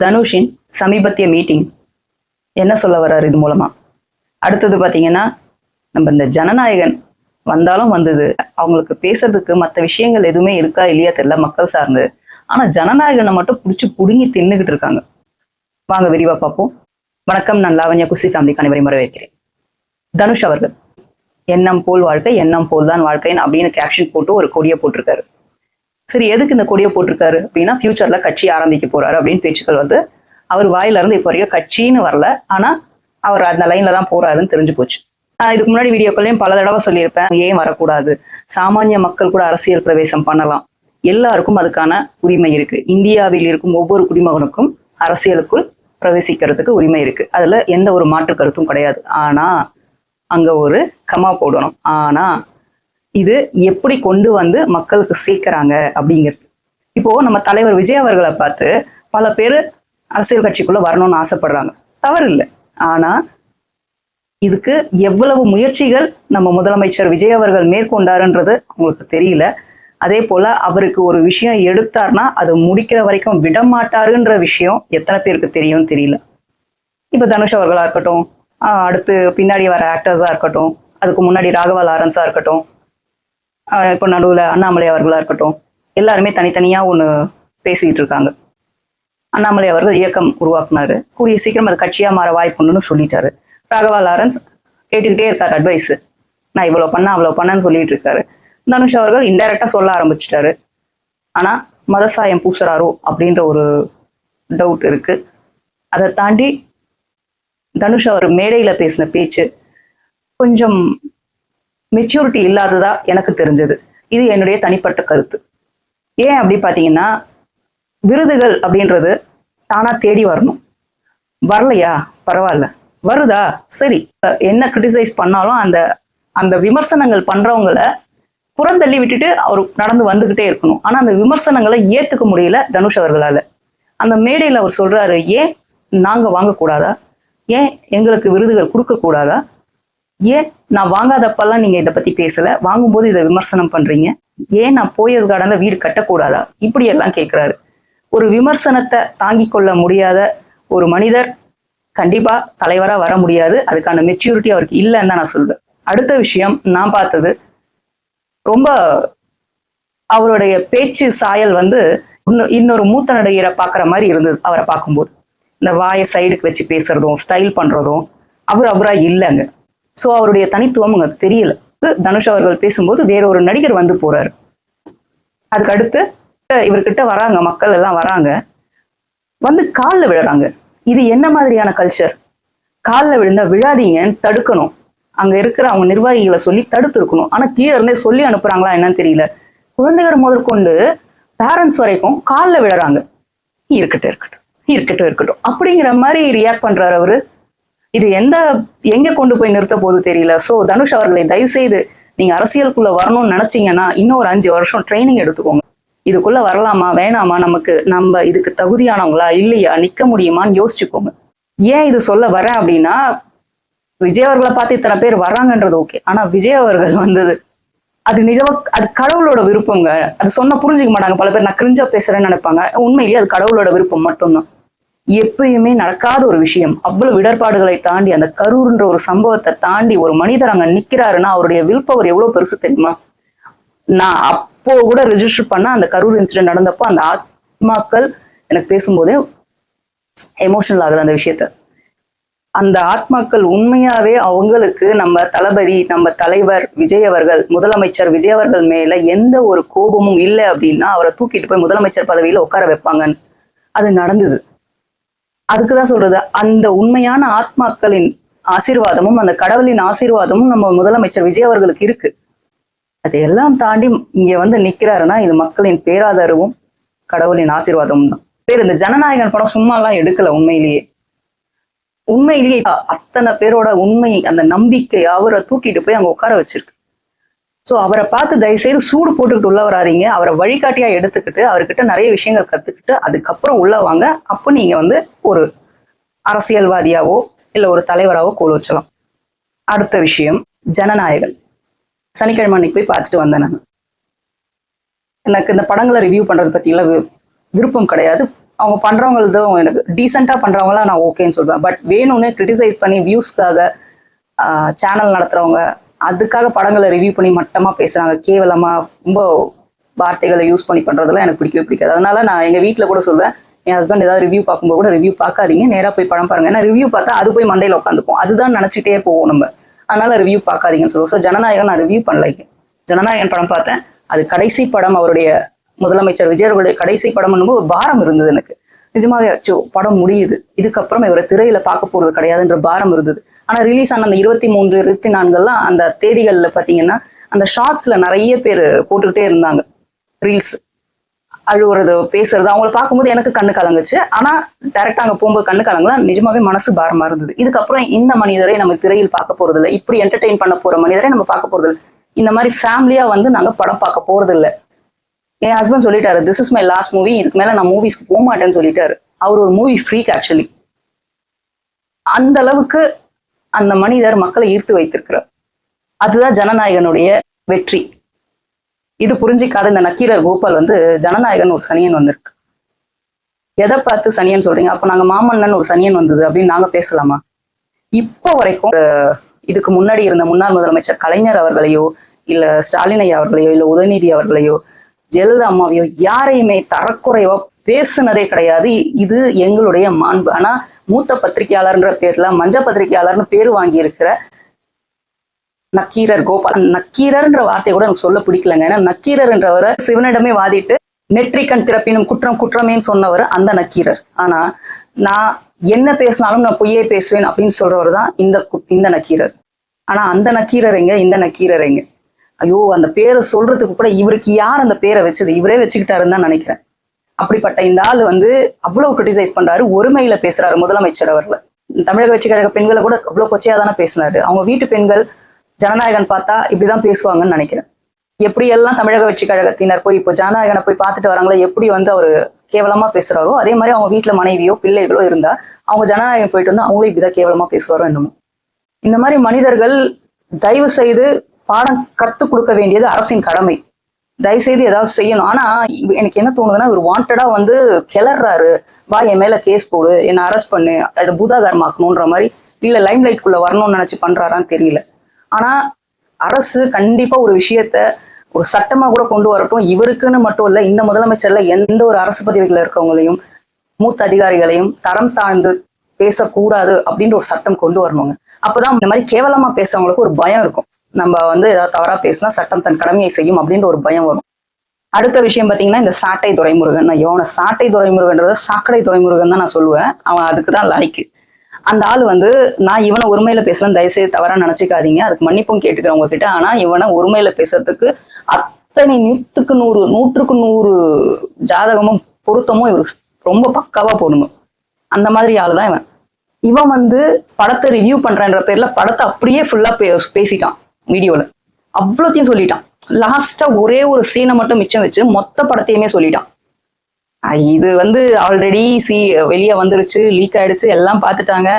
தனுஷின் சமீபத்திய மீட்டிங் என்ன சொல்ல வர்றாரு இது மூலமா? அடுத்தது பாத்தீங்கன்னா, நம்ம இந்த ஜனநாயகன் வந்தாலும் வந்தது, அவங்களுக்கு பேசுறதுக்கு மற்ற விஷயங்கள் எதுவுமே இருக்கா இல்லையா தெரியல, மக்கள் சார்ந்து. ஆனா ஜனநாயகனை மட்டும் பிடிச்சி புடுங்கி தின்னுகிட்டு இருக்காங்க. வாங்க விரிவா பார்ப்போம். வணக்கம், நான் லாவண்யா குஸ்தி ஃபேமிலிக்கு அனைவரையும் வரவேற்கிறேன். தனுஷ் அவர்கள் எண்ணம் போல் வாழ்க்கை, எண்ணம் போல் தான் வாழ்க்கைன்னு அப்படின்னு கேப்ஷன் போட்டு ஒரு கொடியை போட்டிருக்காரு. சரி, எதுக்கு இந்த கொடியை போட்டிருக்காரு அப்படின்னா, ஃபியூச்சர்ல கட்சி ஆரம்பிக்க போறாரு அப்படின்னு பேச்சுக்கள் வந்து அவர் வாயில இருந்து இப்போ வரைக்கும் கட்சின்னு வரல, ஆனா அவர் அந்த லைன்ல தான் போறாருன்னு தெரிஞ்சு போச்சு. இதுக்கு முன்னாடி வீடியோக்கள்லையும் பல தடவை சொல்லியிருப்பேன், ஏன் வரக்கூடாது, சாமானிய மக்கள் கூட அரசியல் பிரவேசம் பண்ணலாம், எல்லாருக்கும் அதுக்கான உரிமை இருக்கு, இந்தியாவில் இருக்கும் ஒவ்வொரு குடிமகனுக்கும் அரசியலுக்குள் பிரவேசிக்கிறதுக்கு உரிமை இருக்கு, அதுல எந்த ஒரு மாற்று கருத்தும் கிடையாது. ஆனா அங்க ஒரு கமா போடணும். ஆனா இது எப்படி கொண்டு வந்து மக்களுக்கு சேர்க்கிறாங்க அப்படிங்கிறது. இப்போ நம்ம தலைவர் விஜய் அவர்களை பார்த்து பல பேர் அரசியல் கட்சிக்குள்ள வரணும்னு ஆசைப்படுறாங்க, தவறு இல்லை. ஆனா இதுக்கு எவ்வளவு முயற்சிகள் நம்ம முதலமைச்சர் விஜய் அவர்கள் மேற்கொண்டாருன்றது அவங்களுக்கு தெரியல. அதே போல அவருக்கு ஒரு விஷயம் எடுத்தார்னா அது முடிக்கிற வரைக்கும் விடமாட்டாருன்ற விஷயம் எத்தனை பேருக்கு தெரியும் தெரியல. இப்ப தனுஷ் அவர்களா இருக்கட்டும், அடுத்து பின்னாடி வர ஆக்டர்ஸா இருக்கட்டும், அதுக்கு முன்னாடி ராகவா லாரன்ஸா இருக்கட்டும், இப்போ நடுவில் அண்ணாமலை அவர்களா இருக்கட்டும், எல்லாருமே தனித்தனியா ஒன்று பேசிக்கிட்டு இருக்காங்க. அண்ணாமலை அவர்கள் இயக்கம் உருவாக்குனாரு, கூடிய சீக்கிரம் அது கட்சியா மாற வாய்ப்புன்னு சொல்லிட்டாரு. ராகவா லாரன்ஸ் கேட்டுக்கிட்டே இருக்காரு அட்வைஸ், நான் இவ்வளவு பண்ண அவ்வளவு பண்ணேன்னு சொல்லிட்டு இருக்காரு. தனுஷ் அவர்கள் இன்டைரக்டா சொல்ல ஆரம்பிச்சிட்டாரு. ஆனா மதசாயம் பூசுறாரோ அப்படின்ற ஒரு டவுட் இருக்கு. அதை தாண்டி தனுஷ் அவர் மேடையில பேசின பேச்சு கொஞ்சம் மெச்சூரிட்டி இல்லாததா எனக்கு தெரிஞ்சது. இது என்னுடைய தனிப்பட்ட கருத்து. ஏன் அப்படி பாத்தீங்கன்னா, விருதுகள் அப்படின்றது தானா தேடி வரணும். வரலையா பரவாயில்ல, வருதா சரி, என்ன கிரிட்டிசைஸ் பண்ணாலும் அந்த அந்த விமர்சனங்கள் பண்றவங்கள புறந்தள்ளி விட்டுட்டு அவர் நடந்து வந்துகிட்டே இருக்கணும். ஆனா அந்த விமர்சனங்களை ஏத்துக்க முடியல தனுஷ் அவர்களால. அந்த மேடையில அவர் சொல்றாரு, ஏன் நாங்க வாங்கக்கூடாதா, ஏன் எங்களுக்கு விருதுகள் கொடுக்க கூடாதா, ஏன் நான் வாங்காதப்பெல்லாம் நீங்க இதை பத்தி பேசல, வாங்கும்போது இதை விமர்சனம் பண்றீங்க, ஏன் நான் போயஸ் கார்டன்ல வீடு கட்டக்கூடாதா, இப்படி எல்லாம் கேட்கிறாரு. ஒரு விமர்சனத்தை தாங்கிக் கொள்ள முடியாத ஒரு மனிதர் கண்டிப்பா தலைவரா வர முடியாது. அதுக்கான மெச்சூரிட்டி அவருக்கு இல்லைன்னு தான் நான் சொல்வேன். அடுத்த விஷயம், நான் பார்த்தது ரொம்ப அவருடைய பேச்சு சாயல் வந்து இன்னொரு மூத்த நடிகரை பார்க்குற மாதிரி இருந்தது. அவரை பார்க்கும்போது இந்த வாயை சைடுக்கு வச்சு பேசுறதும் ஸ்டைல் பண்றதும் அவரா இல்லைங்க. ஸோ அவருடைய தனித்துவம் உங்களுக்கு தெரியல. தனுஷ் அவர்கள் பேசும்போது வேற ஒரு நடிகர் வந்து போறாரு. அதுக்கு அடுத்து இவர்கிட்ட வராங்க, மக்கள் எல்லாம் வராங்க, வந்து காலில் விழுறாங்க. இது என்ன மாதிரியான கல்ச்சர்? காலில் விழுந்தா விழாதீங்கன்னு தடுக்கணும். அங்க இருக்கிற அவங்க நிர்வாகிகளை சொல்லி தடுத்து இருக்கணும். ஆனா கீழே இருந்தே சொல்லி அனுப்புறாங்களா என்னன்னு தெரியல. குழந்தைகள் முதற்கொண்டு பேரண்ட்ஸ் வரைக்கும் காலில் விழுறாங்க. இருக்கட்டும் இருக்கட்டும் இருக்கட்டும் இருக்கட்டும் அப்படிங்கிற மாதிரி ரியாக்ட் பண்றாரு அவரு. இது எங்க கொண்டு போய் நிறுத்த போது தெரியல. ஸோ தனுஷ் அவர்களை தயவு செய்து நீங்க அரசியலுக்குள்ள வரணும்னு நினைச்சீங்கன்னா இன்னும் ஒரு 5 வருஷம் ட்ரைனிங் எடுத்துக்கோங்க. இதுக்குள்ள வரலாமா வேணாமா, நம்ம இதுக்கு தகுதியானவங்களா இல்லையா, நிக்க முடியுமான்னு யோசிச்சுக்கோங்க. ஏன் இது சொல்ல வரேன் அப்படின்னா, விஜய் அவர்களை பார்த்து இத்தனை பேர் வர்றாங்கன்றது ஓகே, ஆனா விஜய் அவர்கள் வந்தது அது நிஜமா அது கடவுளோட விருப்பங்க. அது சொன்னா புரிஞ்சுக்க மாட்டாங்க பல பேர், நான் கிரிஞ்சா பேசுறேன்னு நினைப்பாங்க. உண்மையிலேயே அது கடவுளோட விருப்பம் மட்டும்தான். எப்பயுமே நடக்காத ஒரு விஷயம், அவ்வளவு இடர்பாடுகளை தாண்டி அந்த கரூர்ன்ற ஒரு சம்பவத்தை தாண்டி ஒரு மனிதர் அங்க நிக்கிறாருன்னா அவருடைய வில் பவர் எவ்வளவு பெருசு தெரியுமா? நான் அப்போ கூட ரெஜிஸ்டர் பண்ண அந்த கரூர் இன்சிடென்ட் நடந்தப்போ அந்த ஆத்மாக்கள் எனக்கு பேசும்போதே எமோஷனல் ஆகுது அந்த விஷயத்த. அந்த ஆத்மாக்கள் உண்மையாவே அவங்களுக்கு நம்ம தளபதி, நம்ம தலைவர் விஜய் அவர்கள், முதலமைச்சர் விஜய் அவர்கள் மேல எந்த ஒரு கோபமும் இல்லை அப்படின்னா அவரை தூக்கிட்டு போய் முதலமைச்சர் பதவியில உட்கார வைப்பாங்கன்னு அது நடந்தது. அதுக்குதான் சொல்றது, அந்த உண்மையான ஆத்மாக்களின் ஆசீர்வாதமும் அந்த கடவுளின் ஆசீர்வாதமும் நம்ம முதலமைச்சர் விஜய் அவர்களுக்கு இருக்கு. அதையெல்லாம் தாண்டி இங்க வந்து நிக்கிறாருன்னா இது மக்களின் பேராதரவும் கடவுளின் ஆசீர்வாதமும் தான். பேர் இந்த ஜனநாயகன் படம் சும்மா எல்லாம் எடுக்கல. உண்மையிலேயே அத்தனை பேரோட உண்மை, அந்த நம்பிக்கை அவரை தூக்கிட்டு போய் அங்க உட்கார வச்சிருக்கு. ஸோ அவரை பார்த்து தயவுசெய்து சூடு போட்டுக்கிட்டு உள்ள வராதிங்க. அவரை வழிகாட்டியா எடுத்துக்கிட்டு அவர்கிட்ட நிறைய விஷயங்கள் கத்துக்கிட்டு அதுக்கப்புறம் உள்ள வாங்க. அப்போ நீங்க வந்து ஒரு அரசியல்வாதியாவோ இல்லை ஒரு தலைவராவோ கோல் வச்சலாம். அடுத்த விஷயம், ஜனநாயகன் சனிக்கிழமை அன்னைக்கு போய் பார்த்துட்டு வந்தேன். நான் எனக்கு இந்த படங்களை ரிவ்யூ பண்றது பத்தியெல்லாம் விருப்பம் கிடையாது, அவங்க பண்றவங்களதும் எனக்கு டீசெண்டா பண்றவங்களாம் நான் ஓகேன்னு சொல்வேன். பட் வேணும்னு கிரிட்டிசைஸ் பண்ணி வியூஸ்க்காக சேனல் நடத்துறவங்க அதுக்காக படங்களை ரிவ்யூ பண்ணி மட்டமா பேசுறாங்க, கேவலமா ரொம்ப வார்த்தைகளை யூஸ் பண்ணி பண்றதெல்லாம் எனக்கு பிடிக்கவே பிடிக்காது. அதனால நான் எங்க வீட்டுல கூட சொல்வேன், என் ஹஸ்பண்ட் ஏதாவது ரிவ்யூ பார்க்கும்போது கூட ரிவ்யூ பார்க்காதீங்க, நேரா போய் படம் பாருங்க. ஏன்னா ரிவ்யூ பார்த்தா அது போய் மண்டையில உட்காந்துக்கும், அதுதான் நினைச்சிட்டே போவோம் நம்ம. அதனால ரிவ்யூ பார்க்காதீங்கன்னு சொல்லுவோம். ஸோ ஜனநாயகன் நான் ரிவ்யூ பண்ணல. ஜனநாயகன் படம் பார்த்தேன். அது கடைசி படம், அவருடைய முதலமைச்சர் விஜய் அவருடைய கடைசி படம் ஒரு பாரம் இருந்தது எனக்கு. நிஜமாவே அச்சோ படம் முடியுது, இதுக்கப்புறம் இவரை திரையில பார்க்க போறது கிடையாதுன்ற பாரம் இருந்தது. ஆனா ரிலீஸ் ஆன அந்த 23, 24 அந்த தேதிகள்ல பாத்தீங்கன்னா அந்த ஷார்ட்ஸ்ல நிறைய பேர் போட்டுக்கிட்டே இருந்தாங்க ரீல்ஸ், அழுவுறது, பேசுறது. அவங்கள பார்க்கும்போது எனக்கு கண்ணு கலங்குச்சு. ஆனா டைரக்டா அங்க போகும்போது கண்ணு கலங்கலாம், நிஜமாவே மனசு பாரமா இருந்தது. இதுக்கப்புறம் இந்த மனிதரை நம்ம திரையில் பார்க்க போறது இல்லை, இப்படி என்டர்டெயின் பண்ண போற மனிதரை நம்ம பார்க்க போறது இல்லை, இந்த மாதிரி ஃபேமிலியா வந்து நாங்க படம் பார்க்க போறது இல்லை. என் ஹஸ்பண்ட் சொல்லிட்டாரு, this is my last movie, இதுக்கு மேல நான் மூவிஸ்க்கு போக மாட்டேன்னு சொல்லிட்டாரு. அவர் ஒரு மூவி ஃப்ரீக் ஆக்சுவலி. அந்த அளவுக்கு அந்த மனிதர் மக்களை ஈர்த்து வைத்திருக்கிறார். அதுதான் ஜனநாயகனுடைய வெற்றி. இது புரிஞ்சிக்காத இந்த நக்கீரர் கோபால் வந்து ஜனநாயகன் ஒரு சனியன் வந்திருக்கு. எதை பார்த்து சனியன் சொல்றீங்க? அப்ப நாங்க மாமன்னன் ஒரு சனியன் வந்தது அப்படின்னு நாங்க பேசலாமா? இப்போ வரைக்கும் இதுக்கு முன்னாடி இருந்த முன்னாள் முதலமைச்சர் கலைஞர் அவர்களையோ, இல்ல ஸ்டாலின் ஐயா அவர்களையோ, இல்ல உதயநிதி அவர்களையோ, ஜெயலலிதா அம்மாவையோ யாரையுமே தரக்குறைவா பேசுனதே கிடையாது. இது எங்களுடைய மாண்பு. ஆனா மூத்த பத்திரிகையாளர்ன்ற பேர்ல மஞ்ச பத்திரிகையாளர்னு பேரு வாங்கி இருக்கிற நக்கீரர் கோபால், நக்கீரர்ன்ற வார்த்தையை கூட எனக்கு சொல்ல பிடிக்கலங்க. ஏன்னா நக்கீரர் என்றவரை சிவனிடமே வாதிட்டு நெற்றிக்கண் திறப்பினும் குற்றம் குற்றமேன்னு சொன்னவர் அந்த நக்கீரர். ஆனா நான் என்ன பேசினாலும் நான் பொய்யே பேசுவேன் அப்படின்னு சொல்றவர் தான் இந்த நக்கீரர். ஆனா அந்த நக்கீரர் எங்க, இந்த நக்கீரர் எங்க? ஐயோ, அந்த பேரை சொல்றதுக்கு கூட இவருக்கு யார் அந்த பேரை வச்சது? இவரே வச்சுக்கிட்டாருன்னு தான் நினைக்கிறேன். அப்படிப்பட்ட இந்த ஆள் வந்து அவ்வளவு கிரிட்டிசைஸ் பண்றாரு, ஒருமையில பேசுறாரு முதலமைச்சர் அவர்களை. தமிழக வெற்றி கழக பெண்களை கூட அவ்வளவு கொச்சையா தானே பேசினாரு. அவங்க வீட்டு பெண்கள் ஜனநாயகன் பார்த்தா இப்படிதான் பேசுவாங்கன்னு நினைக்கிறேன். எப்படி எல்லாம் தமிழக வெற்றி கழகத்தினர் போய் இப்போ ஜனநாயகனை போய் பார்த்துட்டு வராங்களோ, எப்படி வந்து அவரு கேவலமா பேசுறாரோ, அதே மாதிரி அவங்க வீட்டுல மனைவியோ பிள்ளைகளோ இருந்தா அவங்க ஜனநாயகம் போயிட்டு வந்து அவங்களும் இப்படிதான் கேவலமா பேசுவாரோ என்னமோ. இந்த மாதிரி மனிதர்கள் தயவு செய்து பாடம் கற்றுக் கொடுக்க வேண்டியது அரசின் கடமை. தயவு செய்து ஏதாவது செய்யணும். ஆனா எனக்கு என்ன தோணுதுன்னா, இவர் வாண்டடா வந்து கிளறாரு, வா என் மேல கேஸ் போடு, என்னை அரெஸ்ட் பண்ணு, அதை பூதாகரமாக்கணுன்ற மாதிரி, இல்ல லைம் லைட்குள்ள வரணும்னு நினைச்சு பண்றாரான்னு தெரியல. ஆனா அரசு கண்டிப்பா ஒரு விஷயத்த ஒரு சட்டமா கூட கொண்டு வரட்டும். இவருக்குன்னு மட்டும் இல்ல, இந்த முதலமைச்சர்ல எந்த ஒரு அரசு பதவிகள் இருக்கவங்களையும் மூத்த அதிகாரிகளையும் தரம் தாழ்ந்து பேசக்கூடாது அப்படின்ற ஒரு சட்டம் கொண்டு வரணுங்க. அப்பதான் இந்த மாதிரி கேவலமா பேசுறவங்களுக்கு ஒரு பயம் இருக்கும். நம்ம வந்து ஏதாவது தவறா பேசினா சட்டம் தன் கடமையை செய்யும் அப்படின்ற ஒரு பயம் வரும். அடுத்த விஷயம் பாத்தீங்கன்னா, இந்த சாட்டை துரைமுருகன். நான் சாட்டை துரைமுருகன்றத சாக்கடை துரைமுருகன் தான் நான் சொல்லுவேன். அவன் அதுக்குதான் லாய்க்கு. அந்த ஆள் வந்து, நான் இவனை ஒருமையில பேசலாம், தயவுசெய்து தவறா நினைச்சுக்காதீங்க, அதுக்கு மன்னிப்பும் கேட்டுக்கிறேன் உங்ககிட்ட. ஆனா இவனை ஒருமையில பேசுறதுக்கு அத்தனை 100க்கு 100 ஜாதகமும் பொருத்தமும் இவருக்கு ரொம்ப பக்காவா போடணும். அந்த மாதிரி ஆள் தான் இவன். இவன் வந்து படத்தை ரிவ்யூ பண்றன்ற பேர்ல படத்தை அப்படியே ஃபுல்லா பேசிட்டான் வீடியோல. அவ்வளோத்தையும் சொல்லிட்டான். லாஸ்டா ஒரே ஒரு சீனை மட்டும் மிச்சம் வச்சு மொத்த படத்தையுமே சொல்லிட்டான். இது வந்து ஆல்ரெடி வெளியே வந்துருச்சு, லீக் ஆயிடுச்சு, எல்லாம் பார்த்துட்டாங்க.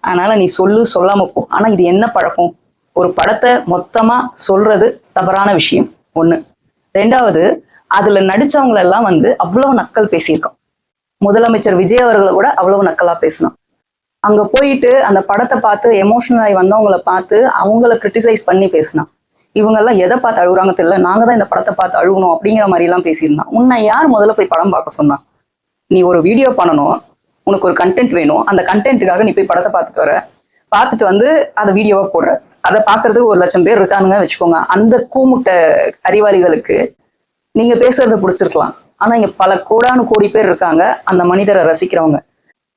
அதனால நீ சொல்லாம போ. ஆனா இது என்ன பழக்கம்? ஒரு படத்தை மொத்தமா சொல்றது தவறான விஷயம் ஒண்ணு. ரெண்டாவது, அதுல நடிச்சவங்களெல்லாம் வந்து அவ்வளவு நக்கல் பேசியிருக்கான். முதலமைச்சர் விஜய் அவர்களை கூட அவ்வளவு நக்கலா பேசினான். அங்க போயிட்டு அந்த படத்தை பார்த்து எமோஷனல் ஆகி வந்தவங்களை பார்த்து அவங்கள கிரிட்டிசைஸ் பண்ணி பேசினான். இவங்கெல்லாம் எதை பார்த்து அழுகுறாங்க தெரியல, நாங்க தான் இந்த படத்தை பார்த்து அழுகணும் அப்படிங்கிற மாதிரி எல்லாம் பேசியிருந்தான். உன்னை யார் முதல்ல போய் படம் பார்க்க சொன்னா? நீ ஒரு வீடியோ பண்ணணும், உனக்கு ஒரு கண்டென்ட் வேணும், அந்த கண்டென்ட்டுக்காக நீ போய் படத்தை பார்த்துட்டு வர, பார்த்துட்டு வந்து அதை வீடியோவா போடுற, அதை பார்க்கறதுக்கு 1,00,000 பேர் இருக்கானுங்க வச்சுக்கோங்க. அந்த கூமுட்டை அறிவாளிகளுக்கு நீங்க பேசுறத பிடிச்சிருக்கலாம். ஆனா இங்க பல கோடி பேர் இருக்காங்க அந்த மனிதரை ரசிக்கிறவங்க.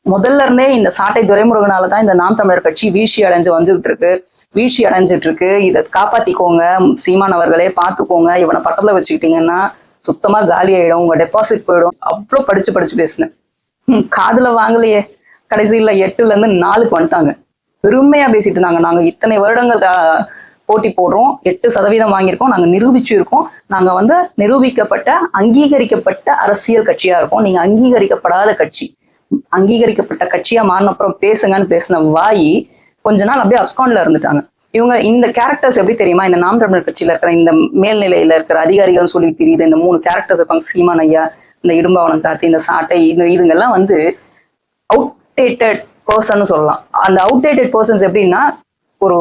முதல்ல இருந்தே இந்த சாட்டை துரைமுருகனாலதான் இந்த நாம் தமிழர் கட்சி வீழ்ச்சி அடைஞ்சிட்டு இருக்கு. இதை காப்பாத்திக்கோங்க, சீமான் அவர்களே பார்த்துக்கோங்க. இவனை பக்கத்துல வச்சுக்கிட்டீங்கன்னா சுத்தமா காலி ஆயிடும், உங்க டெபாசிட் போயிடும். அவ்வளவு படிச்சு பேசினேன். காதுல வாங்கலையே. கடைசியில 8ல இருந்து 4க்கு வந்துட்டாங்க. பெருமையா பேசிட்டு இருந்தாங்க, நாங்க இத்தனை வருடங்கள் போட்டி போடுறோம், 8% வாங்கியிருக்கோம், நாங்க நிரூபிச்சு இருக்கோம், நாங்க வந்து நிரூபிக்கப்பட்ட அங்கீகரிக்கப்பட்ட அரசியல் கட்சியா இருக்கோம், நீங்க அங்கீகரிக்கப்படாத கட்சி, அங்கீகரிக்கப்பட்ட கட்சியா மாறின அப்புறம் பேசுங்கன்னு பேசின வாயி கொஞ்ச நாள் அப்படியே அப்ஸ்கான்ல இருந்துட்டாங்க. இவங்க இந்த கேரக்டர்ஸ் எப்படி தெரியுமா, இந்த நாம் தமிழர் கட்சியில இருக்கிற இந்த மேல்நிலையில இருக்கிற அதிகாரிகள் சொல்லி தெரியுது, இந்த 3 கேரக்டர்ஸ் இருப்பாங்க, சீமான் ஐயா, இந்த இடும்பாவனம் காத்து, இந்த சாட்டை, இதுங்கெல்லாம் வந்து அவுட்டேட்டட் பர்சன் சொல்லலாம். அந்த அவுட்டேட்டட் பர்சன்ஸ் எப்படின்னா, ஒரு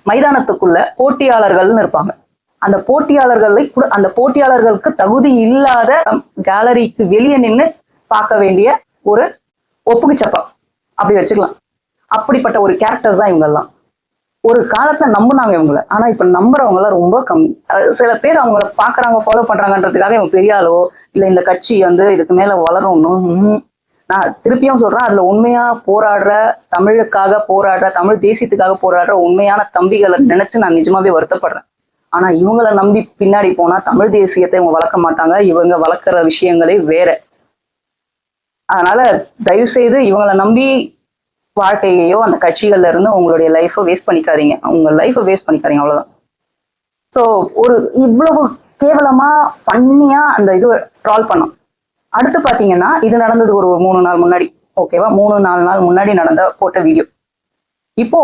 மைதானத்துக்குள்ள போட்டியாளர்கள்னு இருப்பாங்க. அந்த போட்டியாளர்களுக்கு தகுதி இல்லாத கேலரிக்கு வெளியே நின்று பார்க்க வேண்டிய ஒரு ஒப்புக்கு சப்பா அப்படி வச்சுக்கலாம். அப்படிப்பட்ட ஒரு கேரக்டர்ஸ் தான் இவங்கெல்லாம். ஒரு காலத்துல நம்புனாங்க இவங்களை, ஆனா இப்ப நம்புறவங்க எல்லாம் ரொம்ப கம்மி. சில பேர் அவங்கள பாக்குறாங்க, ஃபாலோ பண்றாங்கன்றதுக்காக இவங்க பெரிய ஆளோ இல்ல இந்த கட்சி வந்து இதுக்கு மேல வளரணும். நான் திருப்பியும் சொல்றேன், அதுல உண்மையா போராடுற, தமிழுக்காக போராடுற, தமிழ் தேசியத்துக்காக போராடுற உண்மையான தம்பிகளை நினைச்சு நான் நிஜமாவே வருத்தப்படுறேன். ஆனா இவங்களை நம்பி பின்னாடி போனா தமிழ் தேசியத்தை இவங்க வளர்க்க மாட்டாங்க. இவங்க வளர்க்குற விஷயங்களே வேற. அதனால தயவு செய்து இவங்களை நம்பி வாழ்க்கையோ அந்த கட்சிகள்ல இருந்து உங்களுடைய லைஃபை வேஸ்ட் பண்ணிக்காதீங்க. உங்க லைஃபை வேஸ்ட் பண்ணிக்காதீங்க, அவ்வளவுதான். ஸோ ஒரு இவ்வளவு கேவலமா பண்ணியா அந்த இது ட்ரால் பண்ணோம். அடுத்து பாத்தீங்கன்னா, இது நடந்தது ஒரு 3 நாள் முன்னாடி, ஓகேவா, 3-4 நாள் முன்னாடி போட்ட வீடியோ. இப்போ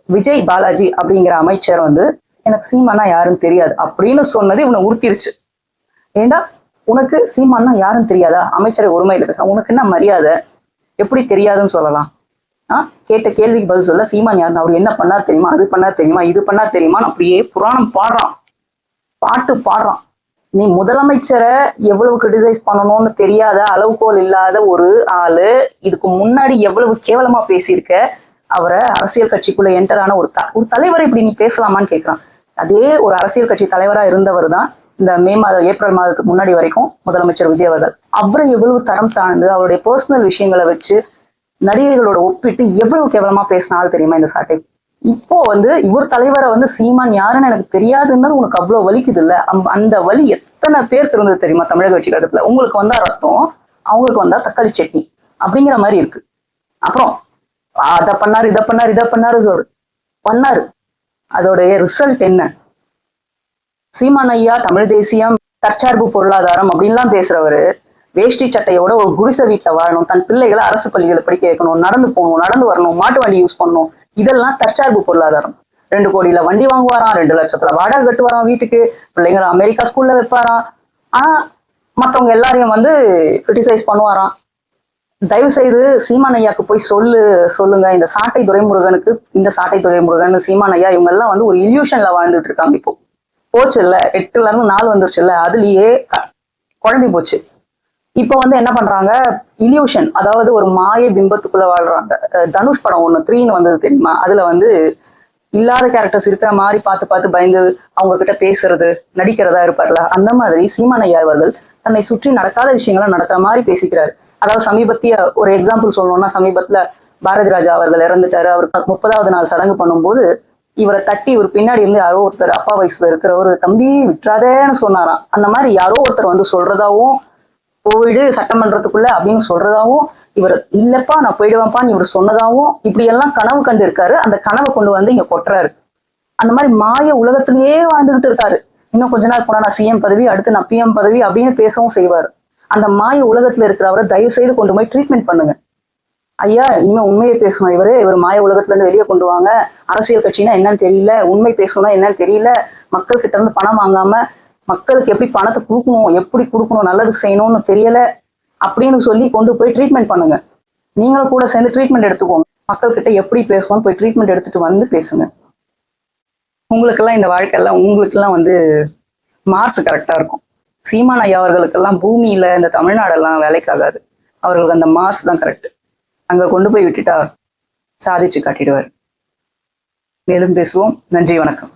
விஜய் பாலாஜி அப்படிங்கிற அமைச்சர் வந்து எனக்கு சீமானா யாருன்னு தெரியாது அப்படின்னு சொன்னது இவனை உறுத்திருச்சு. ஏண்டா உனக்கு சீமானா யாருன்னு தெரியாதா? அமைச்சரை ஒருமையில பேச உனக்கு என்ன மரியாதை? எப்படி தெரியாதுன்னு சொல்லலாம்? கேட்ட கேள்விக்கு பதில் சொல்ல, சீமான் யாருன்னு, அவர் என்ன பண்ணார் தெரியுமா, அது பண்ணார் தெரியுமா, இது பண்ணார் தெரியுமான்னு அப்படியே புராணம் பாட்டு பாடுறான். நீ முதலமைச்சரை எவ்வளவு கிரிட்டிசைஸ் பண்ணணும்னு தெரியாத, அளவுகோல் இல்லாத ஒரு ஆளு இதுக்கு முன்னாடி எவ்வளவு கேவலமா பேசியிருக்க. அவரை அரசியல் கட்சிக்குள்ள என்டரான ஒரு தலைவரை இப்படி நீ பேசலாமான்னு கேட்கிறான். அதே ஒரு அரசியல் கட்சி தலைவரா இருந்தவர் தான் இந்த ஏப்ரல் மாதத்துக்கு முன்னாடி வரைக்கும் முதலமைச்சர் விஜய் அவர்கள். அவரை எவ்வளவு தரம் தாழ்ந்து அவருடைய பர்சனல் விஷயங்களை வச்சு நடிகர்களோட ஒப்பிட்டு எவ்வளவு கேவலமா பேசினாலும் தெரியுமா இந்த சாட்டை. இப்போ வந்து இவர் தலைவரை வந்து சீமான் யாருன்னு எனக்கு தெரியாதுன்னு உனக்கு அவ்வளவு வலிக்குது இல்ல? அந்த வலி எத்தனை பேருக்கு இருந்தது தெரியுமா தமிழக கட்சி கட்டத்துல? உங்களுக்கு வந்தா ரத்தம், அவங்களுக்கு வந்தா தக்காளி சட்னி அப்படிங்கிற மாதிரி இருக்கு. அப்புறம் அதை பண்ணாரு, இதை பண்ணாரு பண்ணாரு. அதோடைய ரிசல்ட் என்ன? சீமான் ஐயா தமிழ் தேசியம், தற்சார்பு பொருளாதாரம் அப்படின்லாம் பேசுறவரு வேஷ்டி சட்டையோட ஒரு குடிசை வீட்டுல வாழணும், தன் பிள்ளைகளை அரசு பள்ளிகளை படிக்க வைக்கணும், நடந்து போகணும், நடந்து வரணும், மாட்டு வண்டி யூஸ் பண்ணணும், இதெல்லாம் தற்சார்பு பொருளாதாரம். 2 கோடியில வண்டி வாங்குவாராம், 2 லட்சத்துல வாடகை கட்டுவாராம் வீட்டுக்கு, பிள்ளைங்களை அமெரிக்கா ஸ்கூல்ல வைப்பாராம். ஆனா மற்றவங்க எல்லாரையும் வந்து கிரிட்டிசைஸ் பண்ணுவாராம். தயவு செய்து சீமான் ஐயாக்கு போய் சொல்லுங்க, இந்த சாட்டை துரைமுருகனுக்கு, இந்த சாட்டை துரைமுருகன், சீமான் ஐயா இவங்க எல்லாம் வந்து ஒரு இல்யூஷன்ல வாழ்ந்துட்டு இருக்காங்க. இப்போ போச்சு இல்ல, 8ல இருந்து 4 வந்துருச்சு இல்ல, அதுலயே குழம்பி போச்சு. இப்போ வந்து என்ன பண்றாங்க, இல்யூஷன், அதாவது ஒரு மாய பிம்பத்துக்குள்ள வாழ்றாங்க. தனுஷ் படம் 3 வந்தது தெரியுமா, அதுல வந்து இல்லாத கேரக்டர்ஸ் இருக்கிற மாதிரி பார்த்து பயந்து அவங்க கிட்ட பேசுறது, நடிக்கிறதா இருப்பார்ல, அந்த மாதிரி சீமான் ஐயா அவர்கள் தன்னை சுற்றி நடக்காத விஷயங்களை நடக்கிற மாதிரி பேசிக்கிறாரு. அதாவது சமீபத்திய ஒரு எக்ஸாம்பிள் சொல்லணும்னா, சமீபத்துல பாரதி ராஜா அவர்கள் இறந்துட்டாரு. அவருக்கு 30வது நாள் சடங்கு பண்ணும்போது இவரை தட்டி ஒரு பின்னாடி இருந்து யாரோ ஒருத்தர் அப்பா வயசுல இருக்கிற ஒரு தம்பி விட்டுறாதேன்னு சொன்னாராம். அந்த மாதிரி யாரோ ஒருத்தர் வந்து சொல்றதாவும், போயிடு சட்டமன்றத்துக்குள்ள அப்படின்னு சொல்றதாவும், இவர் இல்லப்பா நான் போயிடுவேன்ப்பான்னு இவர் சொன்னதாவும், இப்படி எல்லாம் கனவு கண்டு இருக்காரு. அந்த கனவை கொண்டு வந்து இங்க கொட்டுறாரு. அந்த மாதிரி மாய உலகத்திலேயே வாழ்ந்துகிட்டு இருக்காரு. இன்னும் கொஞ்ச நாள் போனா நான் சிஎம் பதவி, அடுத்து நான் பிஎம் பதவி அப்படின்னு பேசவும் செய்வார். அந்த மாய உலகத்துல இருக்கிறவரை தயவு செய்து கொண்டு போய் ட்ரீட்மெண்ட் பண்ணுங்க. ஐயா இனிமே உண்மையை பேசணும், இவர் மாய உலகத்துல இருந்து வெளியே கொண்டு வாங்க. அரசியல் கட்சின்னா என்னன்னு தெரியல, உண்மை பேசணும்னா என்னன்னு தெரியல, மக்கள் கிட்ட இருந்து பணம் வாங்காம மக்களுக்கு எப்படி பணத்தை கொடுக்கணும், எப்படி கொடுக்கணும், நல்லது செய்யணும்னு தெரியல அப்படின்னு சொல்லி கொண்டு போய் ட்ரீட்மெண்ட் பண்ணுங்க. நீங்களும் கூட சேர்ந்து ட்ரீட்மெண்ட் எடுத்துக்கோங்க. மக்கள் கிட்ட எப்படி பேசணும் போய் ட்ரீட்மெண்ட் எடுத்துட்டு வந்து பேசுங்க. உங்களுக்கெல்லாம் இந்த வாழ்க்கையெல்லாம் உங்களுக்கெல்லாம் வந்து மார்ஸ் கரெக்டா இருக்கும். சீமான் ஐயா அவர்களுக்கெல்லாம் பூமியில இந்த தமிழ்நாடெல்லாம் வேலைக்காகாது. அவர்களுக்கு அந்த மார்ஸ் தான் கரெக்ட். அங்க கொண்டு போய் விட்டுட்டா சாதிச்சு காட்டிடுவார். மேலும் பேசுவோம். நன்றி, வணக்கம்.